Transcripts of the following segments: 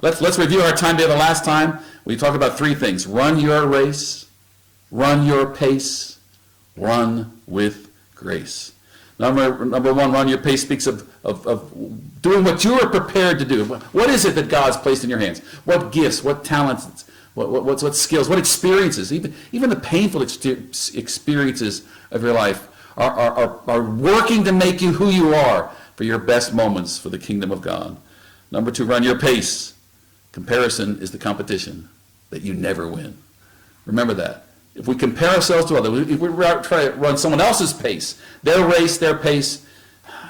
let's review our timetable. Last time we talked about three things: run your race, run your pace, run with grace. Number one, run your pace speaks of doing what you are prepared to do. What is it that God's placed in your hands? What gifts, what talents, what skills, what experiences, even the painful experiences of your life are working to make you who you are for your best moments for the kingdom of God. Number two, run your pace. Comparison is the competition that you never win. Remember that. If we compare ourselves to others, if we try to run someone else's pace, their race, their pace,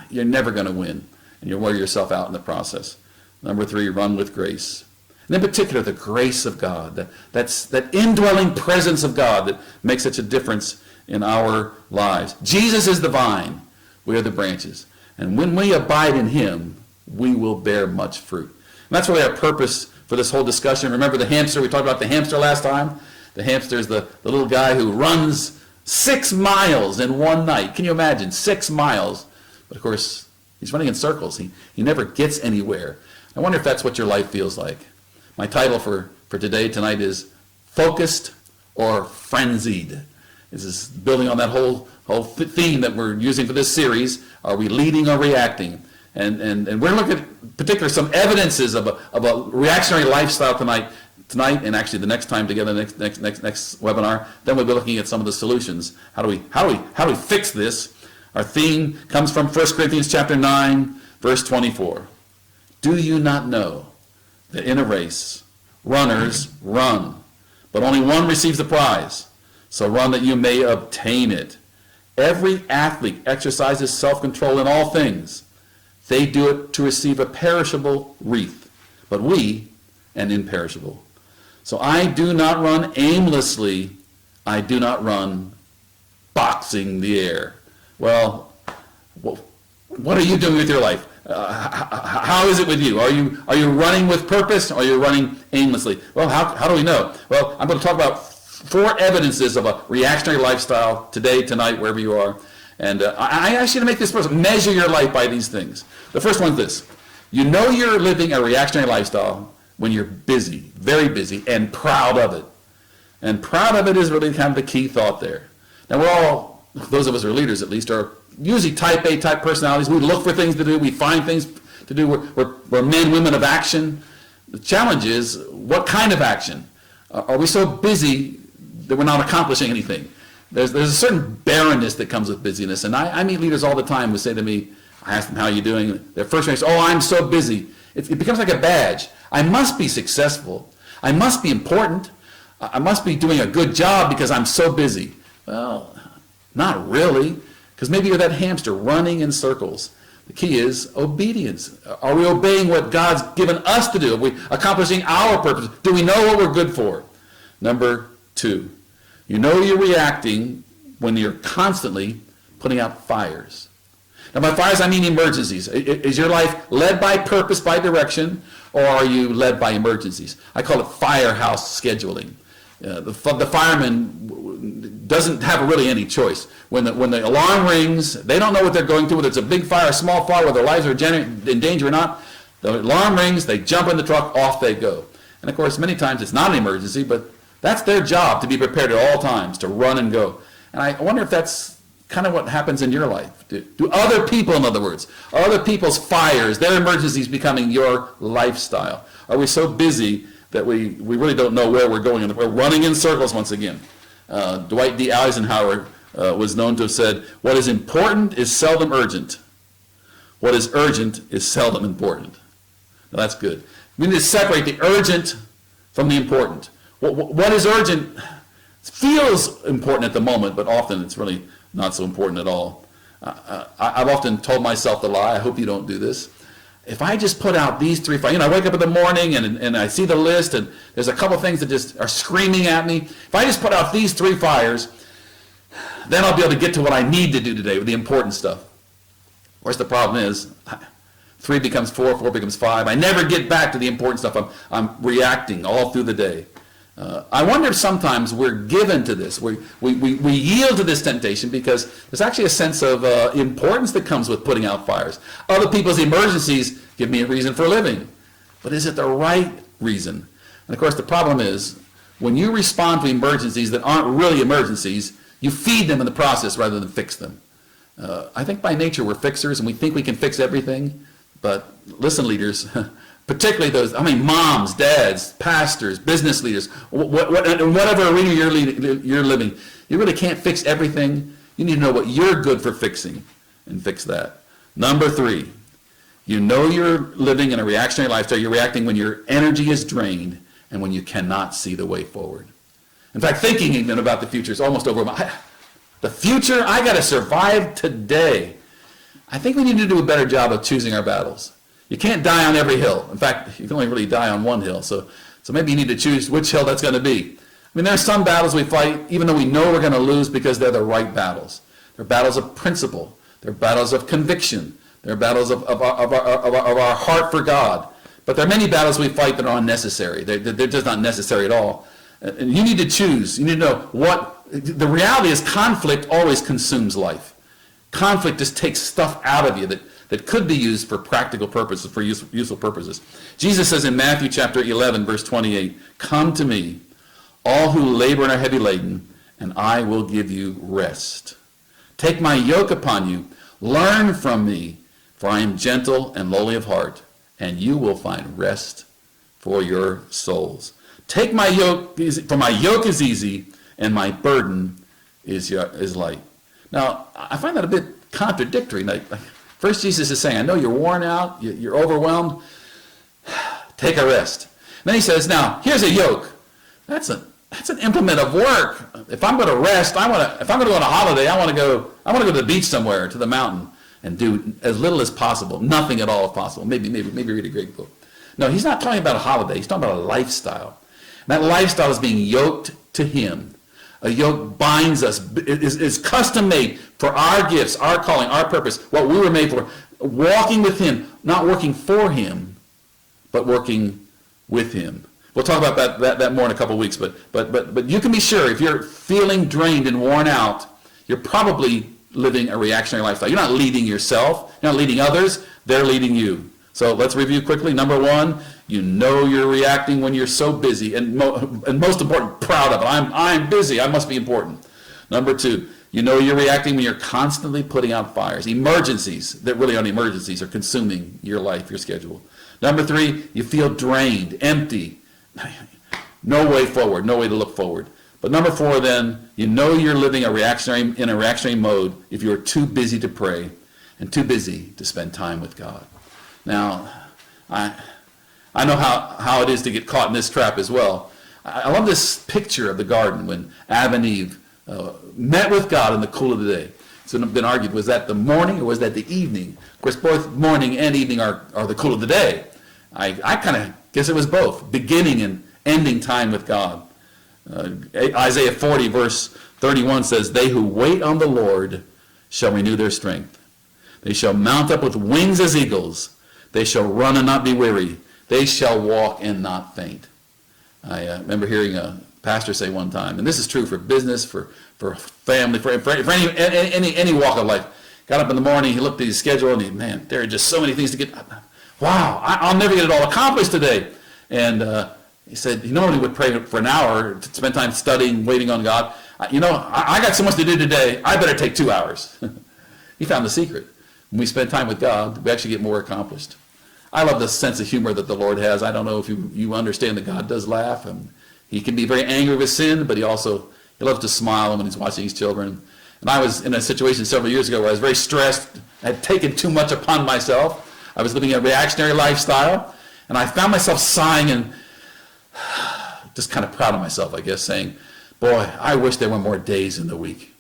you're never going to win, and you'll wear yourself out in the process. Number three, run with grace. And in particular, the grace of God, that indwelling presence of God that makes such a difference in our lives. Jesus is the vine, we are the branches. And when we abide in him, we will bear much fruit. And that's really our purpose for this whole discussion. Remember the hamster? We talked about the hamster last time. The hamster is the little guy who runs 6 miles in one night. Can you imagine? 6 miles. But of course, he's running in circles. He never gets anywhere. I wonder if that's what your life feels like. My title for tonight is Focused or Frenzied. This is building on that whole theme that we're using for this series. Are we leading or reacting? And we're looking at particularly some evidences of a reactionary lifestyle tonight, and actually the next time together, next webinar. Then we'll be looking at some of the solutions. How do we fix this? Our theme comes from 1 Corinthians chapter 9, verse 24. Do you not know that in a race runners run, but only one receives the prize? So run that you may obtain it. Every athlete exercises self-control in all things. They do it to receive a perishable wreath, but we an imperishable. So I do not run aimlessly. I do not run boxing the air. Well, what are you doing with your life? How is it with you? Are you running with purpose, or are you running aimlessly? Well, how do we know? Well, I'm going to talk about 4 evidences of a reactionary lifestyle today, tonight, wherever you are. And I ask you to make this person measure your life by these things. The first one is this. You know you're living a reactionary lifestyle when you're busy, very busy, and proud of it. And proud of it is really kind of the key thought there. Now we're all, those of us who are leaders at least, are usually type A type personalities. We look for things to do. We find things to do. We're men, women of action. The challenge is, what kind of action? Are we so busy that we're not accomplishing anything? There's a certain barrenness that comes with busyness. And I meet leaders all the time who say to me, I ask them, how are you doing? Their first reaction is, oh, I'm so busy. It becomes like a badge. I must be successful. I must be important. I must be doing a good job because I'm so busy. Well, not really, because maybe you're that hamster running in circles. The key is obedience. Are we obeying what God's given us to do? Are we accomplishing our purpose? Do we know what we're good for? Number 2, you know you're reacting when you're constantly putting out fires. Now, by fires, I mean emergencies. Is your life led by purpose, by direction, or are you led by emergencies? I call it Firehouse scheduling. The fireman doesn't have really any choice. When the alarm rings, they don't know what they're going through, whether it's a big fire, a small fire, whether their lives are in danger or not. The alarm rings, they jump in the truck, off they go. And of course, many times it's not an emergency, but that's their job, to be prepared at all times, to run and go. And I wonder if that's kind of what happens in your life. Do other people, in other words, are other people's fires, their emergencies becoming your lifestyle? Are we so busy that we really don't know where we're going? We're running in circles once again. Dwight D. Eisenhower was known to have said, what is important is seldom urgent. What is urgent is seldom important. Now that's good. We need to separate the urgent from the important. What is urgent feels important at the moment, but often it's really not so important at all. I've often told myself the lie, I hope you don't do this. If I just put out these 3 fires, I wake up in the morning and I see the list and there's a couple things that just are screaming at me. If I just put out these 3 fires, then I'll be able to get to what I need to do today with the important stuff. Of course, the problem is 3 becomes 4, 4 becomes 5. I never get back to the important stuff. I'm reacting all through the day. I wonder if sometimes we're given to this. We yield to this temptation because there's actually a sense of importance that comes with putting out fires. Other people's emergencies give me a reason for living. but is it the right reason? And of course, the problem is, when you respond to emergencies that aren't really emergencies, you feed them in the process rather than fix them. I think by nature we're fixers, and we think we can fix everything. But listen, leaders, particularly those, moms, dads, pastors, business leaders, whatever arena you're living, you really can't fix everything. You need to know what you're good for fixing and fix that. Number 3, you know you're living in a reactionary lifestyle. You're reacting when your energy is drained and when you cannot see the way forward. In fact, thinking even about the future is almost overwhelming. The future, I got to survive today. I think we need to do a better job of choosing our battles. You can't die on every hill. In fact, you can only really die on one hill. So maybe you need to choose which hill that's going to be. There are some battles we fight, even though we know we're going to lose, because they're the right battles. They're battles of principle. They're battles of conviction. They're battles of our heart for God. But there are many battles we fight that are unnecessary. They're just not necessary at all. And you need to choose. You need to know what. The reality is, conflict always consumes life. Conflict just takes stuff out of you that could be used for practical purposes, for useful purposes. Jesus says in Matthew chapter 11, verse 28, "Come to me, all who labor and are heavy laden, and I will give you rest. Take my yoke upon you, learn from me, for I am gentle and lowly of heart, and you will find rest for your souls. Take my yoke, for my yoke is easy, and my burden is light." Now, I find that a bit contradictory. First, Jesus is saying, I know you're worn out, you're overwhelmed. Take a rest. Then he says, now, here's a yoke. That's an implement of work. If I'm going to rest, if I'm going to go on a holiday, I want to go to the beach somewhere, to the mountain, and do as little as possible, nothing at all if possible. Maybe read a great book. No, he's not talking about a holiday. He's talking about a lifestyle. And that lifestyle is being yoked to him. A yoke binds us, is custom made for our gifts, our calling, our purpose, what we were made for. Walking with him, not working for him, but working with him. We'll talk about that more in a couple of weeks, but you can be sure if you're feeling drained and worn out, you're probably living a reactionary lifestyle. You're not leading yourself, you're not leading others, they're leading you. So let's review quickly. Number 1, you know you're reacting when you're so busy, and most important, proud of it. I'm busy, I must be important. Number 2, you know you're reacting when you're constantly putting out fires. Emergencies that really aren't emergencies are consuming your life, your schedule. Number 3, you feel drained, empty. No way forward, no way to look forward. But number 4, then, you know you're living in a reactionary mode if you're too busy to pray and too busy to spend time with God. Now, I know how it is to get caught in this trap as well. I love this picture of the garden when Adam and Eve met with God in the cool of the day. It's been argued, was that the morning or was that the evening? Of course, both morning and evening are the cool of the day. I kind of guess it was both, beginning and ending time with God. Isaiah 40, verse 31 says, "They who wait on the Lord shall renew their strength. They shall mount up with wings as eagles. They shall run and not be weary. They shall walk and not faint." I remember hearing a pastor say one time, and this is true for business, for family, for any walk of life. Got up in the morning, he looked at his schedule, and man, there are just so many things to get. Wow, I'll never get it all accomplished today. And he said he normally would pray for an hour to spend time studying, waiting on God. I got so much to do today, I better take 2 hours. He found the secret. When we spend time with God, we actually get more accomplished. I love the sense of humor that the Lord has. I don't know if you understand that God does laugh. And he can be very angry with sin, but he loves to smile when he's watching his children. And I was in a situation several years ago where I was very stressed. I had taken too much upon myself. I was living a reactionary lifestyle. And I found myself sighing and just kind of proud of myself, I guess, saying, boy, I wish there were more days in the week.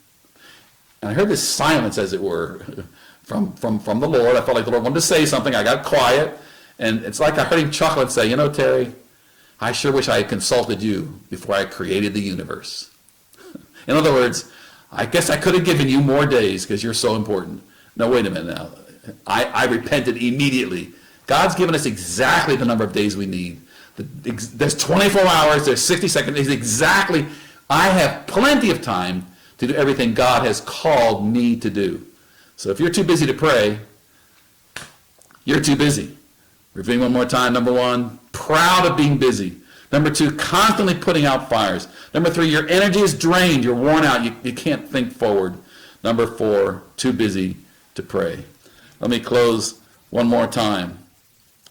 And I heard this silence, as it were, from the Lord. I felt like the Lord wanted to say something. I got quiet. And it's like I heard him chuckle and say, Terry, I sure wish I had consulted you before I created the universe. In other words, I guess I could have given you more days because you're so important. No, wait a minute now. I repented immediately. God's given us exactly the number of days we need. There's 24 hours, there's 60 seconds. Exactly. I have plenty of time to do everything God has called me to do. So if you're too busy to pray, you're too busy. Reviewing one more time. Number one, proud of being busy. Number two, constantly putting out fires. Number three, your energy is drained. You're worn out. You can't think forward. Number four, too busy to pray. Let me close one more time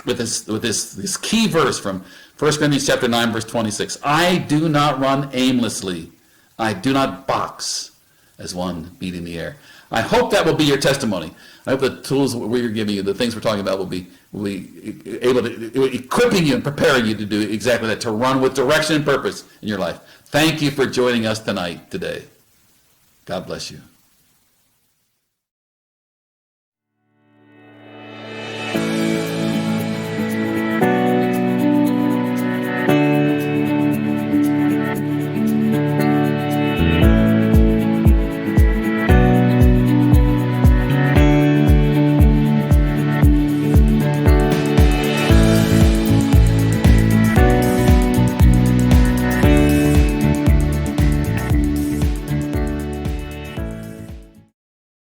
with this key verse from 1 Corinthians chapter 9, verse 26. I do not run aimlessly. I do not box as one beating the air. I hope that will be your testimony. I hope the tools we're giving you, the things we're talking about, will be able to, equipping you and preparing you to do exactly that, to run with direction and purpose in your life. Thank you for joining us today. God bless you.